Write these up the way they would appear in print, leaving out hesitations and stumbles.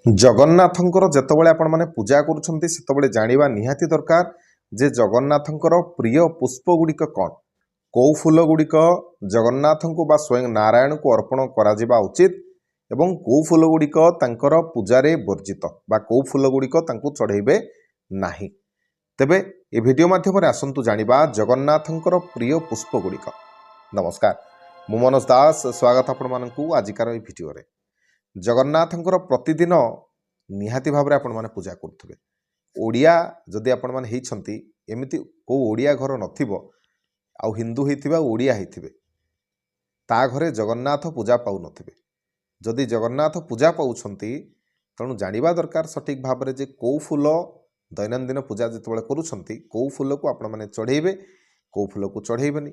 ଜଗନ୍ନାଥଙ୍କର ଯେତେବେଳେ ଆପଣମାନେ ପୂଜା କରୁଛନ୍ତି ସେତେବେଳେ ଜାଣିବା ନିହାତି ଦରକାର ଯେ ଜଗନ୍ନାଥଙ୍କର ପ୍ରିୟ ପୁଷ୍ପ ଗୁଡ଼ିକ କ'ଣ, କେଉଁ ଫୁଲ ଗୁଡ଼ିକ ଜଗନ୍ନାଥଙ୍କୁ ବା ସ୍ୱୟଂ ନାରାୟଣଙ୍କୁ ଅର୍ପଣ କରାଯିବା ଉଚିତ ଏବଂ କେଉଁ ଫୁଲ ଗୁଡ଼ିକ ତାଙ୍କର ପୂଜାରେ ବର୍ଜିତ ବା କେଉଁ ଫୁଲ ଗୁଡ଼ିକ ତାଙ୍କୁ ଚଢ଼େଇବେ ନାହିଁ। ତେବେ ଏ ଭିଡ଼ିଓ ମାଧ୍ୟମରେ ଆସନ୍ତୁ ଜାଣିବା ଜଗନ୍ନାଥଙ୍କର ପ୍ରିୟ ପୁଷ୍ପ ଗୁଡ଼ିକ। ନମସ୍କାର, ମୁଁ ମନୋଜ ଦାସ, ସ୍ୱାଗତ ଆପଣମାନଙ୍କୁ ଆଜିକାର ଏହି ଭିଡ଼ିଓରେ। ଜଗନ୍ନାଥଙ୍କର ପ୍ରତିଦିନ ନିହାତି ଭାବରେ ଆପଣମାନେ ପୂଜା କରୁଥିବେ। ଓଡ଼ିଆ ଯଦି ଆପଣମାନେ ହେଇଛନ୍ତି, ଏମିତି କେଉଁ ଓଡ଼ିଆ ଘର ନଥିବ ଆଉ ହିନ୍ଦୁ ହେଇଥିବେ ଆଉ ଓଡ଼ିଆ ହେଇଥିବେ ତା ଘରେ ଜଗନ୍ନାଥ ପୂଜା ପାଉନଥିବେ। ଯଦି ଜଗନ୍ନାଥ ପୂଜା ପାଉଛନ୍ତି ତେଣୁ ଜାଣିବା ଦରକାର ସଠିକ୍ ଭାବରେ ଯେ କେଉଁ ଫୁଲ ଦୈନନ୍ଦିନ ପୂଜା ଯେତେବେଳେ କରୁଛନ୍ତି କେଉଁ ଫୁଲକୁ ଆପଣମାନେ ଚଢ଼େଇବେ, କେଉଁ ଫୁଲକୁ ଚଢ଼େଇବେନି।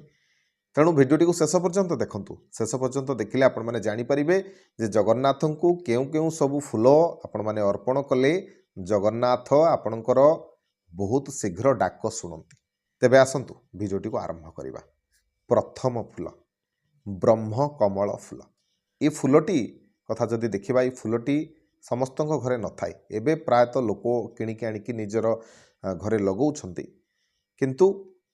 ତେଣୁ ଭିଡ଼ିଓଟିକୁ ଶେଷ ପର୍ଯ୍ୟନ୍ତ ଦେଖନ୍ତୁ। ଶେଷ ପର୍ଯ୍ୟନ୍ତ ଦେଖିଲେ ଆପଣମାନେ ଜାଣିପାରିବେ ଯେ ଜଗନ୍ନାଥଙ୍କୁ କେଉଁ କେଉଁ ସବୁ ଫୁଲ ଆପଣମାନେ ଅର୍ପଣ କଲେ ଜଗନ୍ନାଥ ଆପଣଙ୍କର ବହୁତ ଶୀଘ୍ର ଡାକ ଶୁଣନ୍ତି। ତେବେ ଆସନ୍ତୁ ଭିଡ଼ିଓଟିକୁ ଆରମ୍ଭ କରିବା। ପ୍ରଥମ ଫୁଲ ବ୍ରହ୍ମ କମଳ ଫୁଲ। ଏ ଫୁଲଟି କଥା ଯଦି ଦେଖିବା, ଏ ଫୁଲଟି ସମସ୍ତଙ୍କ ଘରେ ନଥାଏ। ଏବେ ପ୍ରାୟତଃ ଲୋକ କିଣିକି ଆଣିକି ନିଜର ଘରେ ଲଗାଉଛନ୍ତି, କିନ୍ତୁ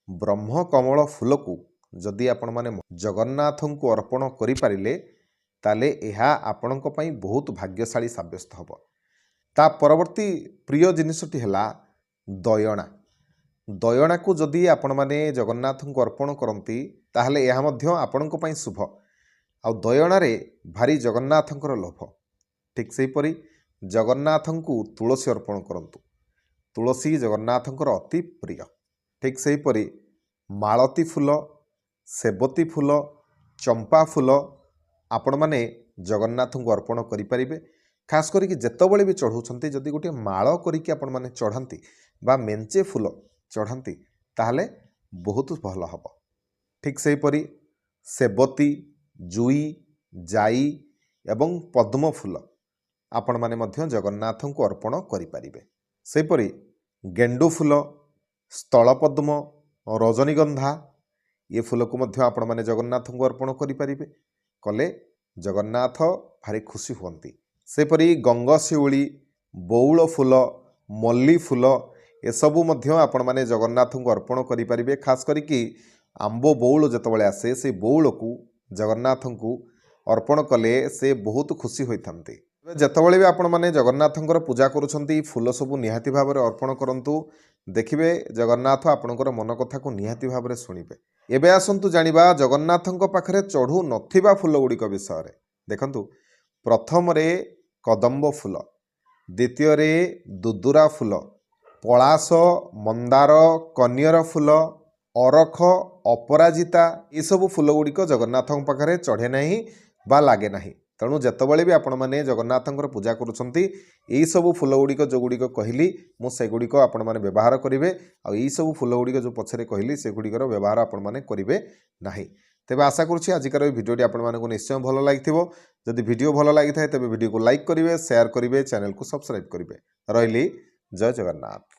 ବ୍ରହ୍ମ କମଳ ଫୁଲକୁ ଯଦି ଆପଣମାନେ ଜଗନ୍ନାଥଙ୍କୁ ଅର୍ପଣ କରିପାରିଲେ ତାହେଲେ ଏହା ଆପଣଙ୍କ ପାଇଁ ବହୁତ ଭାଗ୍ୟଶାଳୀ ସାବ୍ୟସ୍ତ ହେବ। ତା ପରବର୍ତ୍ତୀ ପ୍ରିୟ ଜିନିଷଟି ହେଲା ଦୟଣା। ଦୟଣାକୁ ଯଦି ଆପଣମାନେ ଜଗନ୍ନାଥଙ୍କୁ ଅର୍ପଣ କରନ୍ତି ତାହେଲେ ଏହା ମଧ୍ୟ ଆପଣଙ୍କ ପାଇଁ ଶୁଭ। ଆଉ ଦୟଣାରେ ଭାରି ଜଗନ୍ନାଥଙ୍କର ଲୋଭ। ଠିକ୍ ସେହିପରି ଜଗନ୍ନାଥଙ୍କୁ ତୁଳସୀ ଅର୍ପଣ କରନ୍ତୁ। ତୁଳସୀ ଜଗନ୍ନାଥଙ୍କର ଅତି ପ୍ରିୟ। ଠିକ୍ ସେହିପରି ମାଳତୀ ଫୁଲ, ସେବତୀ ଫୁଲ, ଚମ୍ପା ଫୁଲ ଆପଣମାନେ ଜଗନ୍ନାଥଙ୍କୁ ଅର୍ପଣ କରିପାରିବେ। ଖାସ୍ କରିକି ଯେତେବେଳେ ବି ଚଢ଼ାଉଛନ୍ତି ଯଦି ଗୋଟିଏ ମାଳ କରିକି ଆପଣମାନେ ଚଢ଼ାନ୍ତି ବା ମେଞ୍ଚେ ଫୁଲ ଚଢ଼ାନ୍ତି ତାହେଲେ ବହୁତ ଭଲ ହେବ। ଠିକ୍ ସେହିପରି ସେବତୀ, ଜୁଇ, ଜାଇ ଏବଂ ପଦ୍ମ ଫୁଲ ଆପଣମାନେ ମଧ୍ୟ ଜଗନ୍ନାଥଙ୍କୁ ଅର୍ପଣ କରିପାରିବେ। ସେହିପରି ଗେଣ୍ଡୁ ଫୁଲ, ସ୍ଥଳପଦ୍ମ, ରଜନୀଗନ୍ଧା ଏ ଫୁଲକୁ ମଧ୍ୟ ଆପଣମାନେ ଜଗନ୍ନାଥଙ୍କୁ ଅର୍ପଣ କରିପାରିବେ। କଲେ ଜଗନ୍ନାଥ ଭାରି ଖୁସି ହୁଅନ୍ତି। ସେପରି ଗଙ୍ଗଶିଉଳି, ବଉଳ ଫୁଲ, ମଲ୍ଲି ଫୁଲ ଏସବୁ ମଧ୍ୟ ଆପଣମାନେ ଜଗନ୍ନାଥଙ୍କୁ ଅର୍ପଣ କରିପାରିବେ। ଖାସ୍ କରିକି ଆମ୍ବ ବଉଳ ଯେତେବେଳେ ଆସେ ସେ ବଉଳକୁ ଜଗନ୍ନାଥଙ୍କୁ ଅର୍ପଣ କଲେ ସେ ବହୁତ ଖୁସି ହୋଇଥାନ୍ତି। ଯେତେବେଳେ ବି ଆପଣମାନେ ଜଗନ୍ନାଥଙ୍କର ପୂଜା କରୁଛନ୍ତି ଫୁଲ ସବୁ ନିହାତି ଭାବରେ ଅର୍ପଣ କରନ୍ତୁ। ଦେଖିବେ ଜଗନ୍ନାଥ ଆପଣଙ୍କର ମନ କଥାକୁ ନିହାତି ଭାବରେ ଶୁଣିବେ। ଏବେ ଆସନ୍ତୁ ଜାଣିବା ଜଗନ୍ନାଥଙ୍କ ପାଖରେ ଚଢ଼ୁ ନଥିବା ଫୁଲ ଗୁଡ଼ିକ ବିଷୟରେ। ଦେଖନ୍ତୁ, ପ୍ରଥମରେ କଦମ୍ବ ଫୁଲ, ଦ୍ୱିତୀୟରେ ଦୁଦୁରା ଫୁଲ, ପଳାଶ, ମନ୍ଦାର, କନିଅର ଫୁଲ, ଅରଖ, ଅପରାଜିତା ଏସବୁ ଫୁଲ ଗୁଡ଼ିକ ଜଗନ୍ନାଥଙ୍କ ପାଖରେ ଚଢ଼େ ନାହିଁ ବା ଲାଗେ ନାହିଁ। ତେଣୁ ଯେତେବେଳେ ବି ଆପଣମାନେ ଜଗନ୍ନାଥଙ୍କର ପୂଜା କରୁଛନ୍ତି ଏହିସବୁ ଫୁଲ ଗୁଡ଼ିକ ଯେଉଁଗୁଡ଼ିକ କହିଲି ମୁଁ ସେଗୁଡ଼ିକ ଆପଣମାନେ ବ୍ୟବହାର କରିବେ। ଆଉ ଏହିସବୁ ଫୁଲ ଗୁଡ଼ିକ ଯେଉଁ ପଛରେ କହିଲି ସେଗୁଡ଼ିକର ବ୍ୟବହାର ଆପଣମାନେ କରିବେ ନାହିଁ। ତେବେ ଆଶା କରୁଛି ଆଜିକାର ଏହି ଭିଡ଼ିଓଟି ଆପଣମାନଙ୍କୁ ନିଶ୍ଚୟ ଭଲ ଲାଗିଥିବ। ଯଦି ଭିଡ଼ିଓ ଭଲ ଲାଗିଥାଏ ତେବେ ଭିଡ଼ିଓକୁ ଲାଇକ୍ କରିବେ, ସେୟାର କରିବେ, ଚ୍ୟାନେଲକୁ ସବସ୍କ୍ରାଇବ୍ କରିବେ। ରହିଲି, ଜୟ ଜଗନ୍ନାଥ।